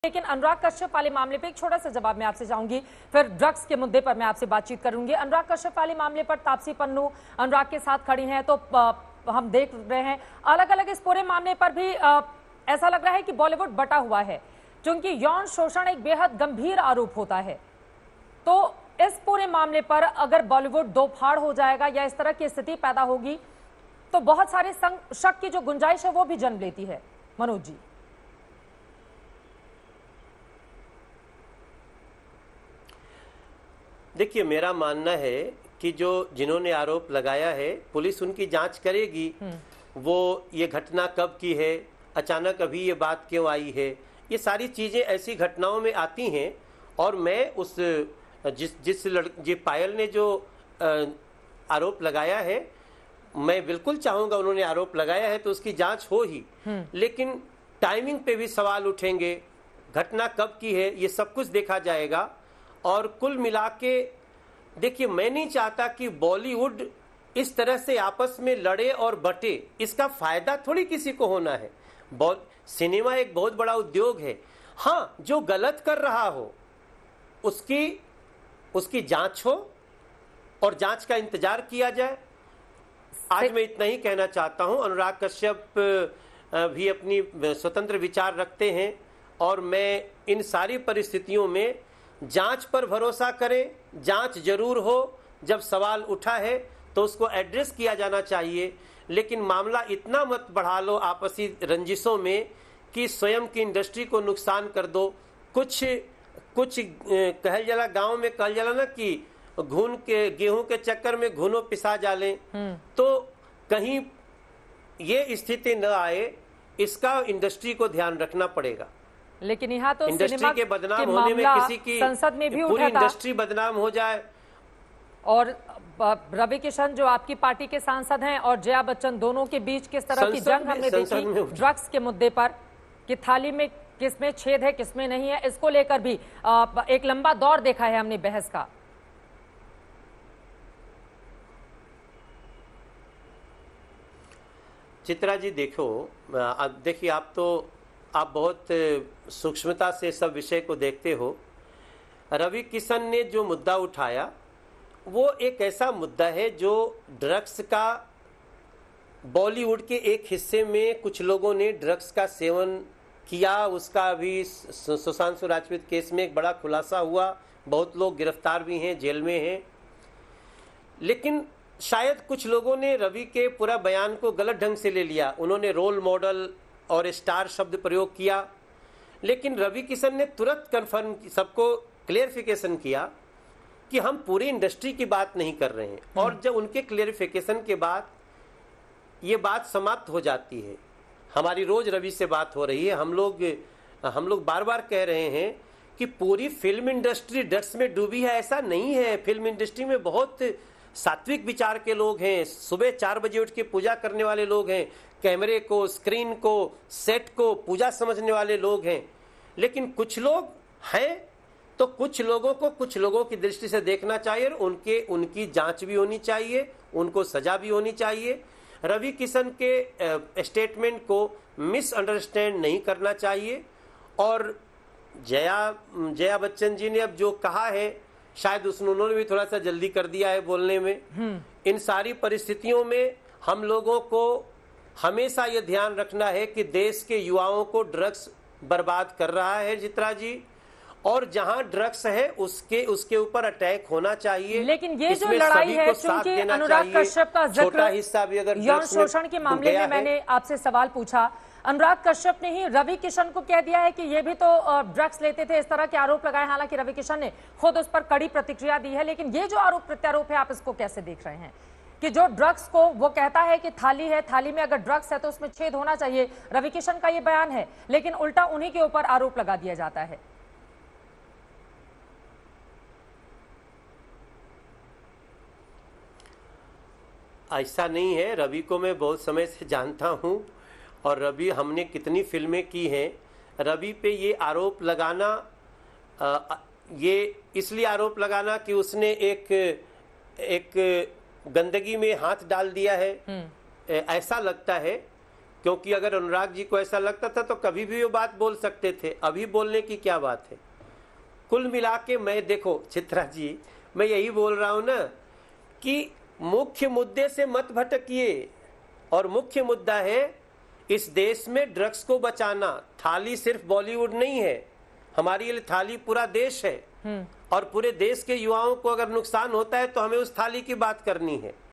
लेकिन अनुराग कश्यप वाले मामले पे एक छोटा सा जवाब मैं आपसे चाहूंगी, फिर ड्रग्स के मुद्दे पर मैं आपसे बातचीत करूंगी। अनुराग कश्यप वाले मामले पर तापसी पन्नू अनुराग के साथ खड़ी हैं, तो हम देख रहे हैं अलग अलग इस पूरे मामले पर भी ऐसा लग रहा है कि बॉलीवुड बटा हुआ है, क्योंकि यौन शोषण एक बेहद गंभीर आरोप होता है। तो इस पूरे मामले पर अगर बॉलीवुड दो फाड़ हो जाएगा या इस तरह की स्थिति पैदा होगी तो बहुत सारे शक की जो गुंजाइश है वो भी जन्म लेती है। मनोज जी, देखिए, मेरा मानना है कि जो जिन्होंने आरोप लगाया है पुलिस उनकी जांच करेगी। वो ये घटना कब की है, अचानक अभी ये बात क्यों आई है, ये सारी चीजें ऐसी घटनाओं में आती हैं। और मैं उस जिस पायल ने जो आरोप लगाया है, मैं बिल्कुल चाहूंगा, उन्होंने आरोप लगाया है तो उसकी जांच हो ही, लेकिन टाइमिंग पे भी सवाल उठेंगे, घटना कब की है, ये सब कुछ देखा जाएगा। और कुल मिला के देखिए, मैं नहीं चाहता कि बॉलीवुड इस तरह से आपस में लड़े और बटे, इसका फायदा थोड़ी किसी को होना है। सिनेमा एक बहुत बड़ा उद्योग है। हाँ, जो गलत कर रहा हो उसकी जांच हो और जांच का इंतजार किया जाए। आज मैं इतना ही कहना चाहता हूं। अनुराग कश्यप भी अपनी स्वतंत्र विचार रखते हैं और मैं इन सारी परिस्थितियों में जांच पर भरोसा करें। जांच जरूर हो, जब सवाल उठा है तो उसको एड्रेस किया जाना चाहिए, लेकिन मामला इतना मत बढ़ा लो आपसी रंजिशों में कि स्वयं की इंडस्ट्री को नुकसान कर दो। कुछ कहल जला, गांव में कहल जला ना कि घून के गेहूं के चक्कर में घुनो पिसा जाले, तो कहीं ये स्थिति न आए, इसका इंडस्ट्री को ध्यान रखना पड़ेगा। लेकिन यहाँ तो इंडस्ट्री के बदनाम होने में किसी की संसद में भी पूरी उठा था इंडस्ट्री बदनाम हो जाए। और रवि किशन जो आपकी पार्टी के सांसद हैं और जया बच्चन, दोनों के बीच किस तरह की जंग हमने देखी ड्रग्स के मुद्दे पर, कि थाली में किसमें छेद है किसमें नहीं है, इसको लेकर भी एक लंबा दौर देखा है हमने बहस का। चित्रा जी, देखिए, आप बहुत सूक्ष्मता से सब विषय को देखते हो। रवि किशन ने जो मुद्दा उठाया वो एक ऐसा मुद्दा है जो ड्रग्स का, बॉलीवुड के एक हिस्से में कुछ लोगों ने ड्रग्स का सेवन किया। उसका अभी सुशांत राजपूत केस में एक बड़ा खुलासा हुआ, बहुत लोग गिरफ्तार भी हैं, जेल में हैं। लेकिन शायद कुछ लोगों ने रवि के पूरा बयान को गलत ढंग से ले लिया। उन्होंने रोल मॉडल और स्टार शब्द प्रयोग किया, लेकिन रवि किशन ने तुरंत कन्फर्म, सबको क्लेरिफिकेशन किया कि हम पूरी इंडस्ट्री की बात नहीं कर रहे हैं। और जब उनके क्लेरिफिकेशन के बाद ये बात समाप्त हो जाती है। हमारी रोज रवि से बात हो रही है। हम लोग बार बार कह रहे हैं कि पूरी फिल्म इंडस्ट्री ड्रग्स में डूबी है, ऐसा नहीं है। फिल्म इंडस्ट्री में बहुत सात्विक विचार के लोग हैं, सुबह 4 बजे उठ के पूजा करने वाले लोग हैं, कैमरे को, स्क्रीन को, सेट को पूजा समझने वाले लोग हैं। लेकिन कुछ लोग हैं तो कुछ लोगों को कुछ लोगों की दृष्टि से देखना चाहिए और उनकी जांच भी होनी चाहिए, उनको सजा भी होनी चाहिए। रवि किशन के स्टेटमेंट को मिसअंडरस्टैंड नहीं करना चाहिए। और जया बच्चन जी ने अब जो कहा है, शायद उन्होंने भी थोड़ा सा जल्दी कर दिया है बोलने में। इन सारी परिस्थितियों में हम लोगों को हमेशा ये ध्यान रखना है कि देश के युवाओं को ड्रग्स बर्बाद कर रहा है चित्रा जी, और जहां ड्रग्स है उसके ऊपर अटैक होना चाहिए। लेकिन ये जो लड़ाई है, क्योंकि अनुराग कश्यप का छोटा हिस्सा भी अगर यौन शोषण के मामले में मैंने आपसे सवाल पूछा, अनुराग कश्यप ने ही रवि किशन को कह दिया है कि ये भी तो ड्रग्स लेते थे, इस तरह के आरोप लगाए। हालांकि रवि किशन ने खुद उस पर कड़ी प्रतिक्रिया दी है, लेकिन ये जो आरोप प्रत्यारोप है, आप इसको कैसे देख रहे हैं कि जो ड्रग्स को वो कहता है कि थाली है, थाली में अगर ड्रग्स है तो उसमें छेद होना चाहिए, रवि किशन का ये बयान है, लेकिन उल्टा उन्हीं के ऊपर आरोप लगा दिया जाता है। ऐसा नहीं है। रवि को मैं बहुत समय से जानता हूं और रवि, हमने कितनी फिल्में की हैं। रवि पे ये आरोप लगाना, ये इसलिए आरोप लगाना कि उसने एक गंदगी में हाथ डाल दिया है, ऐसा लगता है क्योंकि अगर अनुराग जी को ऐसा लगता था तो कभी भी वो बात बोल सकते थे, अभी बोलने की क्या बात है। कुल मिला के मैं, देखो चित्रा जी, मैं यही बोल रहा हूं ना कि मुख्य मुद्दे से मत भटकिए, और मुख्य मुद्दा है इस देश में ड्रग्स को बचाना। थाली सिर्फ बॉलीवुड नहीं है, हमारी ये थाली पूरा देश है, और पूरे देश के युवाओं को अगर नुकसान होता है तो हमें उस थाली की बात करनी है।